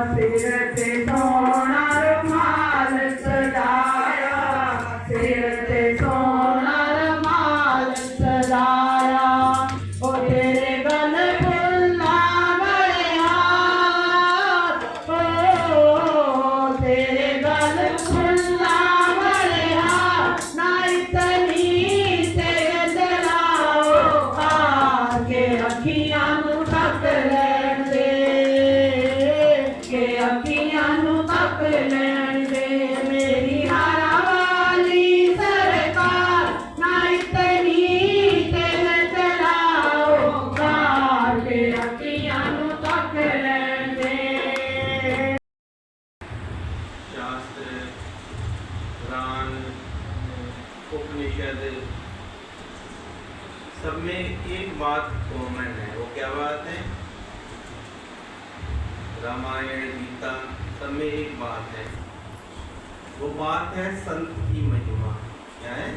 सिर ते सोना रुमाल सजाया, सिर ते सोना रुमाल सजाया, ओ तेरे गल फुल्ला वाले हार, ओ तेरे गल फुल्ला वाले हार, ना इतनी तेज लाओ आके अखियां नू ढक लैण दे, के अखियां नू ढक लैण दे, मेरी हारा वाली सरकार, ना इतनी तेज लाओ आके अखियां नू ढक लैण दे। शास्त्र, पुराण, उपनिषद सब में एक बात कॉमन है। वो क्या बात है? रामायण, गीता सब में एक बात है। वो बात है संत की महिमा। क्या है?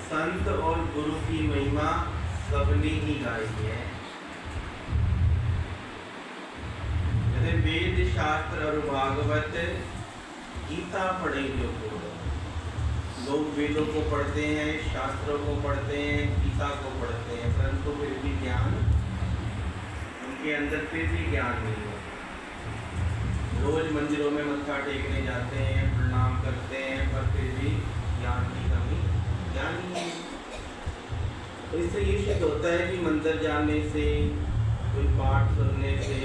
संत और गुरु की महिमा सबने ही गाई है। जैसे वेद, शास्त्र और भागवत, गीता पढ़े जो लोग वेदों को पढ़ते हैं, शास्त्रों को पढ़ते हैं, गीता को पढ़ते हैं, परंतु फिर भी ज्ञान उनके अंदर फिर भी ज्ञान नहीं होता। रोज मंदिरों में मत्था टेकने जाते हैं, प्रणाम करते हैं, पर फिर भी ज्ञान की कमी ज्ञान नहीं है। तो इससे ये सिद्ध होता है कि मंदिर जाने से, कोई पाठ सुनने से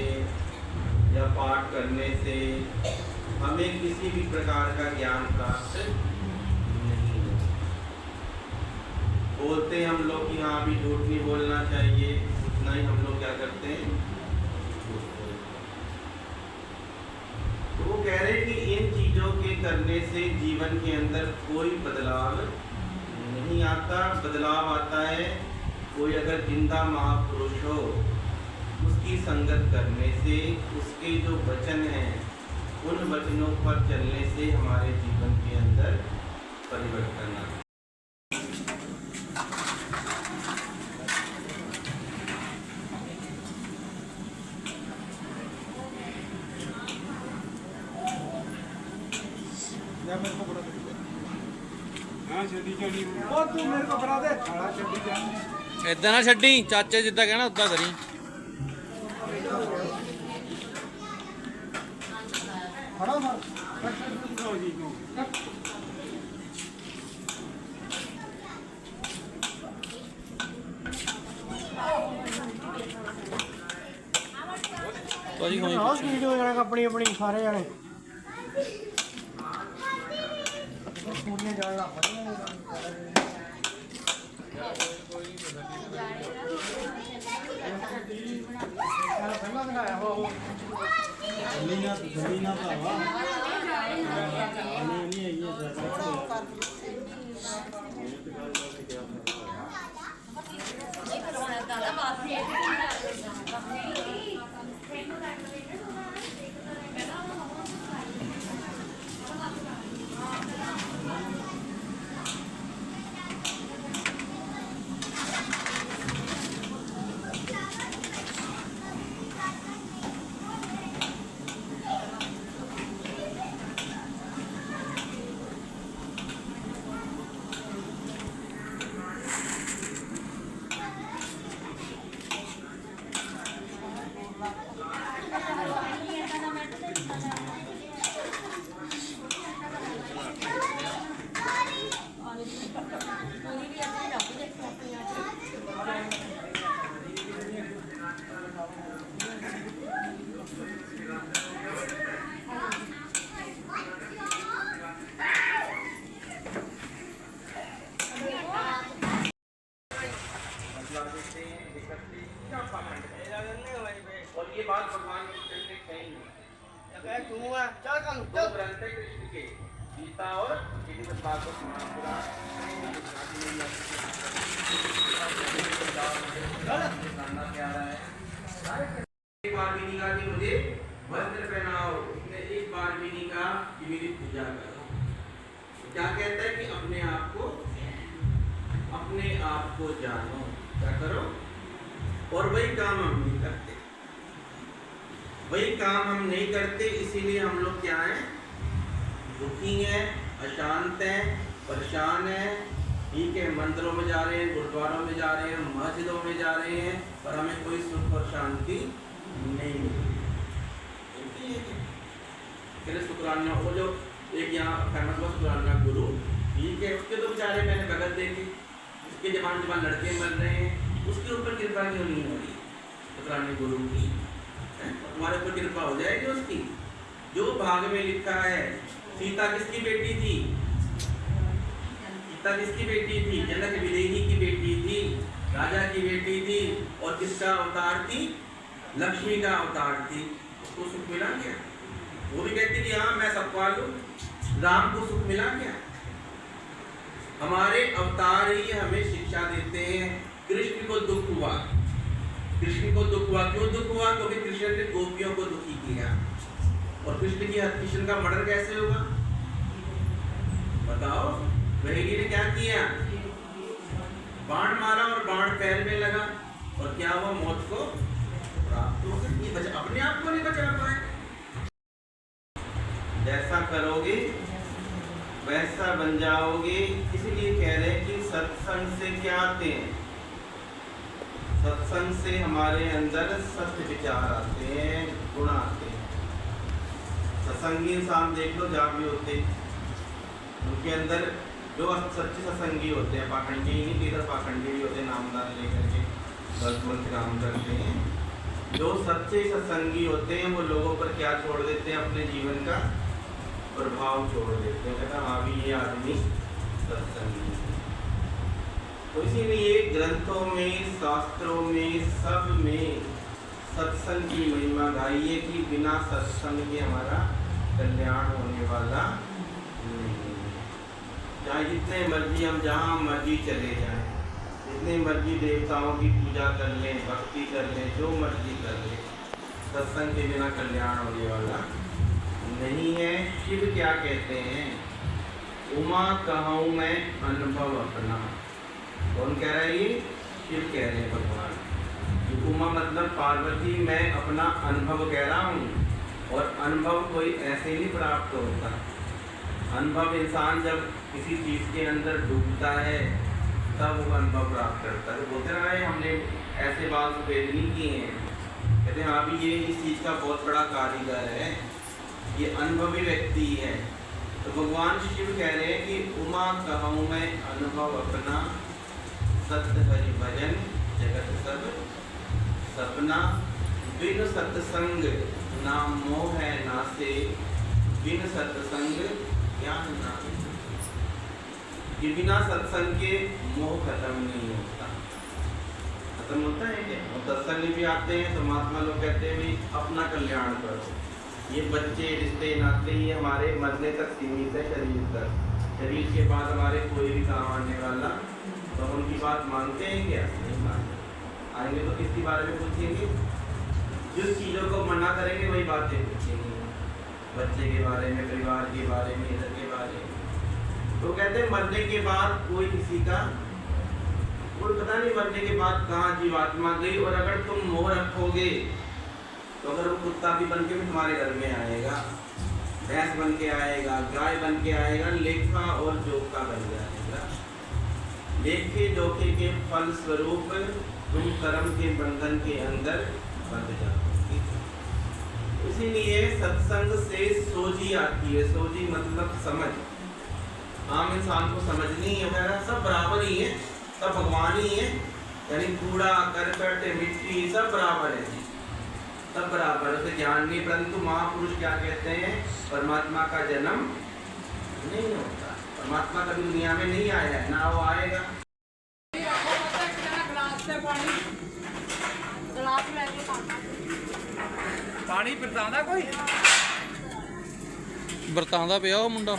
या पाठ करने से हमें किसी भी प्रकार का ज्ञान प्राप्त नहीं है। बोलते हैं हम लोग कि हाँ अभी झूठ नहीं बोलना चाहिए, उतना ही हम लोग क्या करते हैं, तो वो कह रहे हैं कि इन चीजों के करने से जीवन के अंदर कोई बदलाव नहीं आता। बदलाव आता है कोई अगर जिंदा महापुरुष हो, उसकी संगत करने से, उसके जो वचन हैं उन वचनों पर चलने से हमारे जीवन के अंदर परिवर्तन आता है। इदा ना छड्डी चाचे जिद्दां कहना उदा करी। वीडियो अपनी अपनी सारे जने और ये बात भगवान ने कही है। दो ग्रंथ है कृष्ण के, गीता और भागवत महापुराण। क्या रहा है? एक बार भी नहीं कहा कि मुझे वस्त्र पहनाओ, उसने एक बार भी नहीं कहा कि मेरी पूजा करो। क्या कहता है कि अपने आप को जानो, क्या करो, और वही काम हम नहीं करते। वही काम हम नहीं करते, इसीलिए हम लोग क्या हैं, दुखी हैं, अशांत हैं, परेशान हैं। ठीक है, मंदिरों में जा रहे हैं, गुरुद्वारों में जा रहे हैं, मस्जिदों में जा रहे हैं, पर हमें कोई सुख और शांति नहीं मिलती। फिर शुक्राना, वो जो एक यहाँ फेमस हुआ शुक्राना गुरु, ठीक है, उसके तो बेचारे मैंने भगत देखे, उसके जवान जवान लड़के मर रहे हैं, उसके ऊपर कृपा क्यों नहीं हो रही शुक्राना गुरु की? तुम्हारे ऊपर कृपा हो जाएगी उसकी। जो भाग में लिखा है, सीता किसकी बेटी थी? सीता किसकी बेटी थी? जनक विदेही की बेटी थी, राजा की बेटी थी, और किसका अवतार थी? लक्ष्मी का अवतार थी। उसको सुख मिला क्या? वो भी कहती थी हाँ मैं सब पालू। राम को सुख मिला क्या? हमारे अवतार ही हमें शिक्षा देते हैं। कृष्ण को दुख हुआ, कृष्ण को दुख हुआ, क्यों दुख हुआ? क्योंकि कृष्ण ने गोपियों को दुखी किया। और कृष्ण का मर्डर कैसे होगा बताओ? वही ने क्या किया? बाण मारा और बाण पैर में लगा, और क्या हुआ? मौत को प्राप्त हो गई। अपने आप को नहीं बचा पाए। जैसा करोगे वैसा बन जाओगे। इसलिए कह रहे हैं कि सत्संग से क्या आते हैं? सत्संग से हमारे अंदर सत्य विचार आते हैं, गुण आते हैं। सत्संगी इंसान देख लो जहाँ भी होते, उनके अंदर जो सच्चे सत्संगी होते हैं, पाखंडी ही नहीं, इधर पाखंडी भी होते हैं, नामदार लेकर के भगवान के काम करते हैं। जो सच्चे सत्संगी होते हैं वो लोगों पर क्या छोड़ देते हैं? अपने जीवन का प्रभाव छोड़ देते हैं। कहता हाँ भी ये आदमी सत्संगी है। तो इसीलिए ग्रंथों में, शास्त्रों में, सब में सत्संग की महिमा गाई है कि बिना सत्संग के हमारा कल्याण होने वाला नहीं। चाहे जितने मर्जी हम जहाँ मर्जी चले जाएं, जितने मर्जी देवताओं की पूजा कर लें, भक्ति कर लें, जो मर्जी कर लें, सत्संग के बिना कल्याण होने वाला नहीं है। शिव क्या कहते हैं? उमा कहूँ मैं अनुभव अपना। कौन कह रहा है ये? शिव कह रहे हैं भगवान। उमा मतलब पार्वती, मैं अपना अनुभव कह रहा हूँ। और अनुभव कोई ऐसे नहीं प्राप्त होता। अनुभव इंसान जब किसी चीज़ के अंदर डूबता है तब वो अनुभव प्राप्त करता है। बोलते ना है हमने ऐसे बात सफेद नहीं किए हैं, कहते हैं हाँ भी ये इस चीज़ का बहुत बड़ा कारीगर है, ये अनुभवी व्यक्ति है। तो भगवान शिव कह रहे हैं कि उमा कहूँ मैं अनुभव अपना, सत्य हरि भजन जगत सब सपना। बिन सत्संग ना मोह है नासे, बिन सत्संग ज्ञान ना। ये बिना सत्संग के मोह खत्म नहीं होता। खत्म होता है क्या? और सत्संग भी आते हैं तो महात्मा लोग कहते हैं भी अपना कल्याण करो। ये बच्चे, रिश्ते, नाते ये हमारे मरने तक सीमित है, शरीर तक। शरीर के बाद हमारे कोई भी काम आने वाला, तो हम उनकी बात मानते हैं क्या? नहीं मानते। आएंगे तो किसके बारे में पूछेंगे? जिस चीज़ों को मना करेंगे वही बातें पूछेंगे, बच्चे के बारे में, परिवार के बारे में, इधर के बारे में। तो कहते हैं मरने के बाद कोई किसी का कोई पता नहीं मरने के बाद कहाँ जीवात्मा गई। और अगर तुम मोह रखोगे तो अगर वो कुत्ता भी बन के भी तुम्हारे घर में आएगा, भैंस बन के आएगा, गाय बन के आएगा, लेखा और जोखा बन जाएगा। लेखे जोखे के फल स्वरूप तुम कर्म के बंधन के अंदर बंध जाओगे। इसीलिए सत्संग से सोझी आती है। सोझी मतलब समझ। आम इंसान को समझनी वगैरह सब बराबर ही है, सब भगवान ही है। यानी कूड़ा करकट मिट्टी सब बराबर है, सब बराबर, उसे ज्ञान नहीं। परंतु महापुरुष क्या कहते हैं? परमात्मा का जन्म नहीं होता। परमात्मा कभी दुनिया में नहीं आया है, ना वो आएगा। पानी बरतांदा कोई बरतांदा पिया ਉਹ ਮੁੰਡਾ।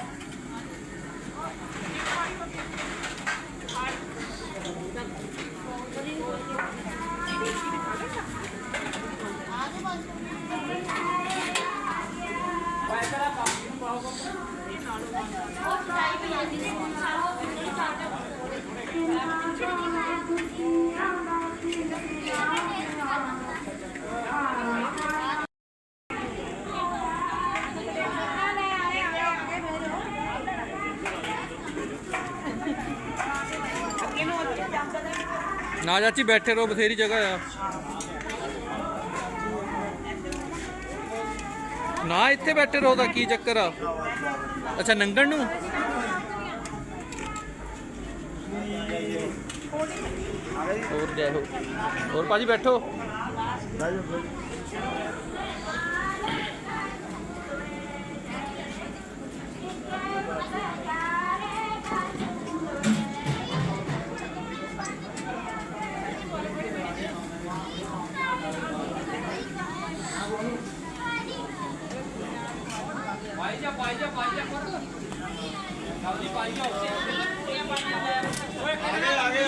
ਨਾ ਚਾਚੀ ਬੈਠੇ ਰਹੋ, ਬਥੇਰੀ ਜਗ੍ਹਾ ਆ। ਨਾ ਇੱਥੇ ਬੈਠੇ ਰਹੋ, ਦਾ ਕੀ ਚੱਕਰ ਆ? ਅੱਛਾ ਨੰਗਣ ਨੂੰ। ਹੋਰ ਜੈ ਹੋ। ਹੋਰ ਭਾਜੀ ਬੈਠੋ। आगे